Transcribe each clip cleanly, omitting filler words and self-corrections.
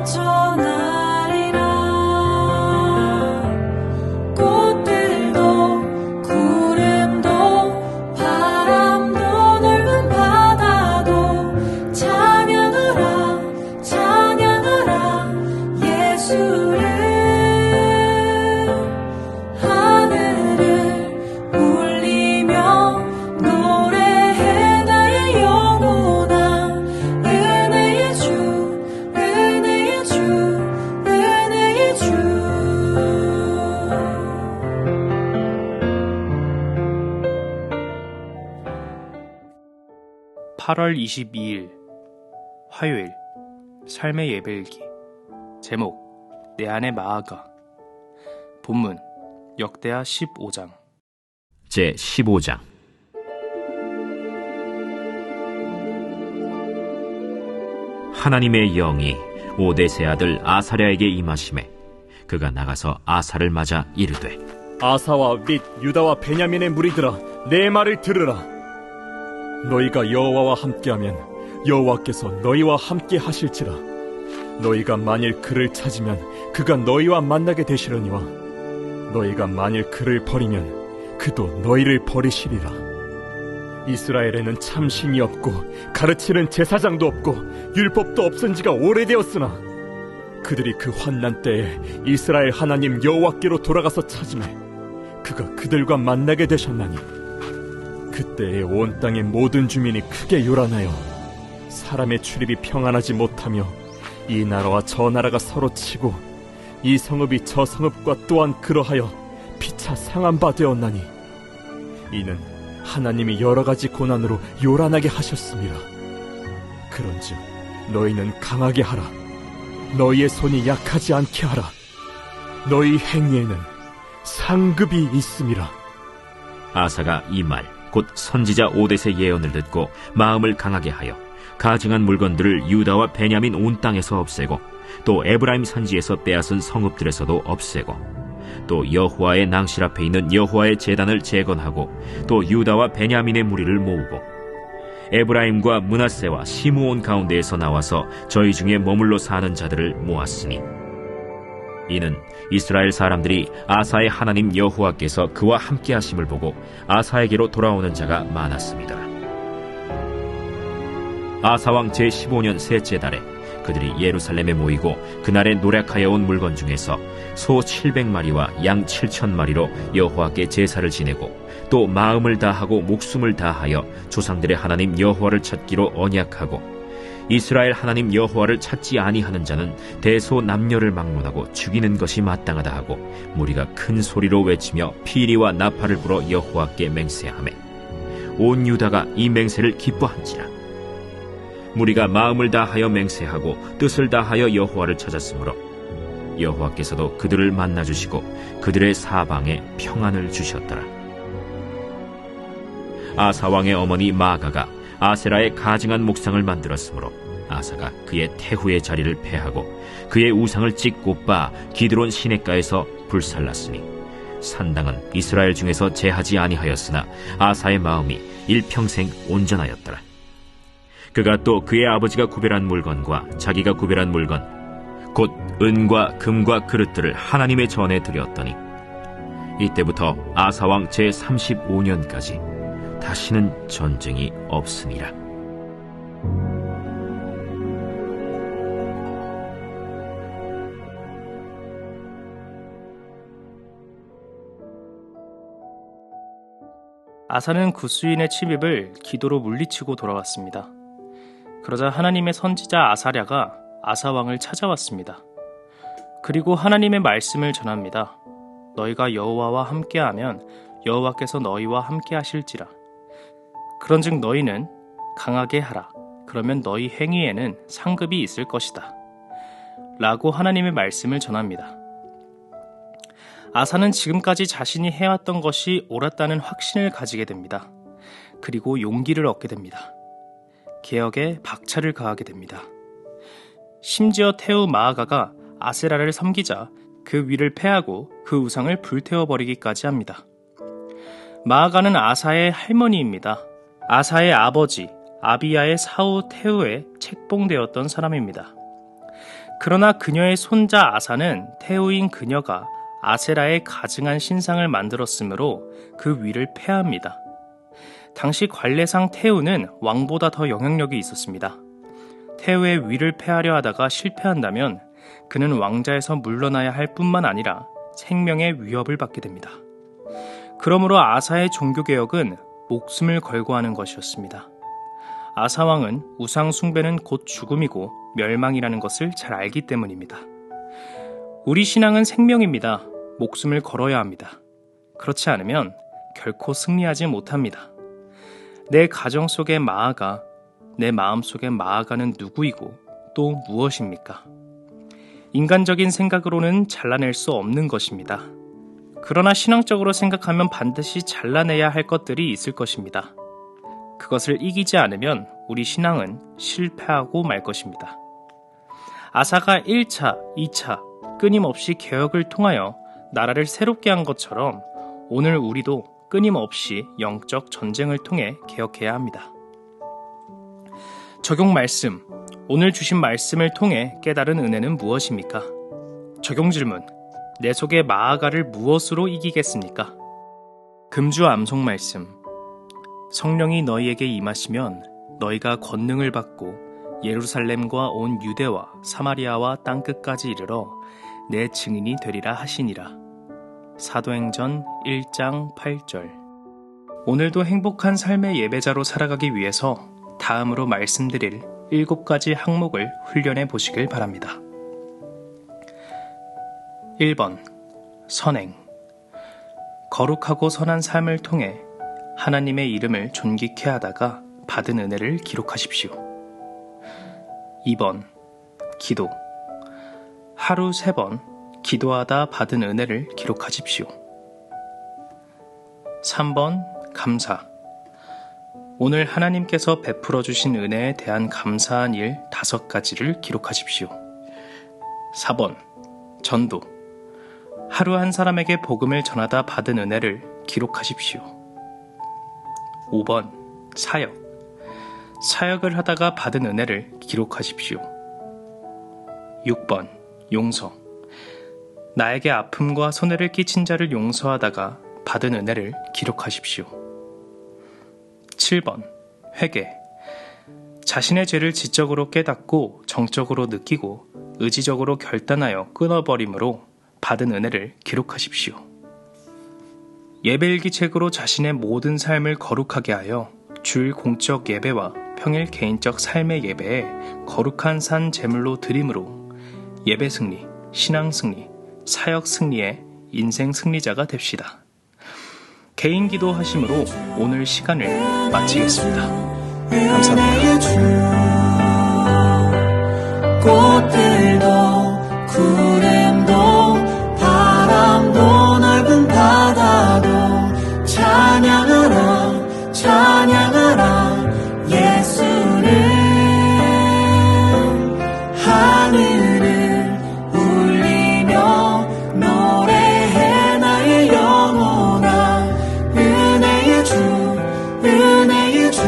넘쳐나리라. 꽃들도 구름도 바람도 넓은 바다도 찬양하라 찬양하라 예수를. 하늘을 울리며 노래해 나의 영혼아. 은혜의 주 은혜의 주 은혜의 주. 8월 22일 화요일 삶의 예배일기. 제목 내 안의 마아가. 본문 역대하 15장. 제 15장. 하나님의 영이 오뎃의 아들 아사랴에게 임하심에 그가 나가서 아사를 맞아 이르되, 아사와 및 유다와 베냐민의 무리들아, 내 말을 들으라. 너희가 여호와와 함께하면 여호와께서 너희와 함께 하실지라. 너희가 만일 그를 찾으면 그가 너희와 만나게 되시려니와 너희가 만일 그를 버리면 그도 너희를 버리시리라. 이스라엘에는 참 신이 없고 가르치는 제사장도 없고 율법도 없은 지가 오래되었으나 그들이 그 환난 때에 이스라엘 하나님 여호와께로 돌아가서 찾으매 그가 그들과 만나게 되셨나니, 그때에 온 땅의 모든 주민이 크게 요란하여 사람의 출입이 평안하지 못하며 이 나라와 저 나라가 서로 치고 이 성읍이 저 성읍과 또한 그러하여 피차 상한 바 되었나니, 이는 하나님이 여러 가지 고난으로 요란하게 하셨습니다. 그런즉 너희는 강하게 하라. 너희의 손이 약하지 않게 하라. 너희 행위에는 상급이 있음이라. 아사가 이 말 곧 선지자 오뎃의 예언을 듣고 마음을 강하게 하여 가증한 물건들을 유다와 베냐민 온 땅에서 없애고 또 에브라임 산지에서 빼앗은 성읍들에서도 없애고 또 여호와의 낭실 앞에 있는 여호와의 제단을 재건하고 또 유다와 베냐민의 무리를 모으고 에브라임과 므낫세와 시므온 가운데에서 나와서 저희 중에 머물러 사는 자들을 모았으니, 이는 이스라엘 사람들이 아사의 하나님 여호와께서 그와 함께 하심을 보고 아사에게로 돌아오는 자가 많았습니다. 아사왕 제15년 셋째 달에 그들이 예루살렘에 모이고 그날에 노력하여 온 물건 중에서 소 700마리와 양 7,000마리로 여호와께 제사를 지내고 또 마음을 다하고 목숨을 다하여 조상들의 하나님 여호와를 찾기로 언약하고, 이스라엘 하나님 여호와를 찾지 아니하는 자는 대소 남녀를 막론하고 죽이는 것이 마땅하다 하고 무리가 큰 소리로 외치며 피리와 나팔을 불어 여호와께 맹세하매 온 유다가 이 맹세를 기뻐한지라. 무리가 마음을 다하여 맹세하고 뜻을 다하여 여호와를 찾았으므로 여호와께서도 그들을 만나주시고 그들의 사방에 평안을 주셨더라. 아사왕의 어머니 마아가가 아세라의 가증한 목상을 만들었으므로 아사가 그의 태후의 자리를 폐하고 그의 우상을 찢고 빠 기드론 시냇가에서 불살랐으니, 산당은 이스라엘 중에서 제하지 아니하였으나 아사의 마음이 일평생 온전하였더라. 그가 또 그의 아버지가 구별한 물건과 자기가 구별한 물건 곧 은과 금과 그릇들을 하나님의 전에 드렸더니, 이때부터 아사왕 제35년까지 다시는 전쟁이 없으니라. 아사는 구스인의 침입을 기도로 물리치고 돌아왔습니다. 그러자 하나님의 선지자 아사랴가 아사왕을 찾아왔습니다. 그리고 하나님의 말씀을 전합니다. 너희가 여호와와 함께하면 여호와께서 너희와 함께 하실지라. 그런즉 너희는 강하게 하라. 그러면 너희 행위에는 상급이 있을 것이다. 라고 하나님의 말씀을 전합니다. 아사는 지금까지 자신이 해왔던 것이 옳았다는 확신을 가지게 됩니다. 그리고 용기를 얻게 됩니다. 개혁에 박차를 가하게 됩니다. 심지어 태우 마아가가 아세라를 섬기자 그 위를 패하고 그 우상을 불태워버리기까지 합니다. 마아가는 아사의 할머니입니다. 아사의 아버지 아비야의 사후 태우에 책봉되었던 사람입니다. 그러나 그녀의 손자 아사는 태우인 그녀가 아세라의 가증한 신상을 만들었으므로 그 위를 폐하합니다. 당시 관례상 태우는 왕보다 더 영향력이 있었습니다. 태우의 위를 폐하려 하다가 실패한다면 그는 왕자에서 물러나야 할 뿐만 아니라 생명의 위협을 받게 됩니다. 그러므로 아사의 종교개혁은 목숨을 걸고 하는 것이었습니다. 아사 왕은 우상 숭배는 곧 죽음이고 멸망이라는 것을 잘 알기 때문입니다. 우리 신앙은 생명입니다. 목숨을 걸어야 합니다. 그렇지 않으면 결코 승리하지 못합니다. 내 가정 속의 마아가, 내 마음 속의 마아가는 누구이고 또 무엇입니까? 인간적인 생각으로는 잘라낼 수 없는 것입니다. 그러나 신앙적으로 생각하면 반드시 잘라내야 할 것들이 있을 것입니다. 그것을 이기지 않으면 우리 신앙은 실패하고 말 것입니다. 아사가 1차, 2차 끊임없이 개혁을 통하여 나라를 새롭게 한 것처럼 오늘 우리도 끊임없이 영적 전쟁을 통해 개혁해야 합니다. 적용 말씀, 오늘 주신 말씀을 통해 깨달은 은혜는 무엇입니까? 적용 질문, 내 속의 마아가를 무엇으로 이기겠습니까? 금주 암송 말씀, 성령이 너희에게 임하시면 너희가 권능을 받고 예루살렘과 온 유대와 사마리아와 땅끝까지 이르러 내 증인이 되리라 하시니라. 사도행전 1장 8절. 오늘도 행복한 삶의 예배자로 살아가기 위해서 다음으로 말씀드릴 7가지 항목을 훈련해 보시길 바랍니다. 1번. 선행. 거룩하고 선한 삶을 통해 하나님의 이름을 존귀케 하다가 받은 은혜를 기록하십시오. 2번. 기도. 하루 3번 기도하다 받은 은혜를 기록하십시오. 3번. 감사. 오늘 하나님께서 베풀어 주신 은혜에 대한 감사한 일 5가지를 기록하십시오. 4번. 전도. 하루 한 사람에게 복음을 전하다 받은 은혜를 기록하십시오. 5번. 사역. 사역을 하다가 받은 은혜를 기록하십시오. 6번. 용서. 나에게 아픔과 손해를 끼친 자를 용서하다가 받은 은혜를 기록하십시오. 7번. 회개. 자신의 죄를 지적으로 깨닫고 정적으로 느끼고 의지적으로 결단하여 끊어버림으로 받은 은혜를 기록하십시오. 예배일기책으로 자신의 모든 삶을 거룩하게 하여 주일 공적 예배와 평일 개인적 삶의 예배에 거룩한 산 제물로 드림으로 예배 승리, 신앙 승리, 사역 승리의 인생 승리자가 됩시다. 개인 기도 하심으로 오늘 시간을 마치겠습니다. 감사합니다. 꽃들도 구름도 바람도 넓은 바다도 찬양하라 찬양하라 예수를 하늘을 울리며 노래해 나의 영혼아 은혜의 주 은혜의 주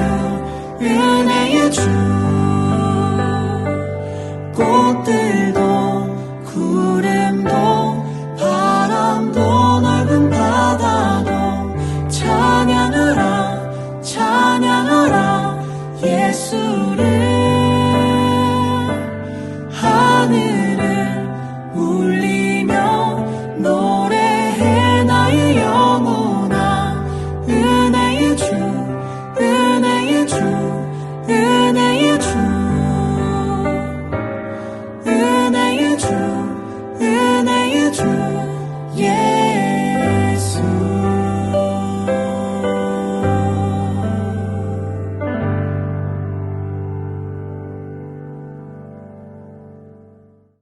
은혜의 주 꽃들도 구름도 바람도 넓은 바다도 찬양하라 찬양하라 예수를 하늘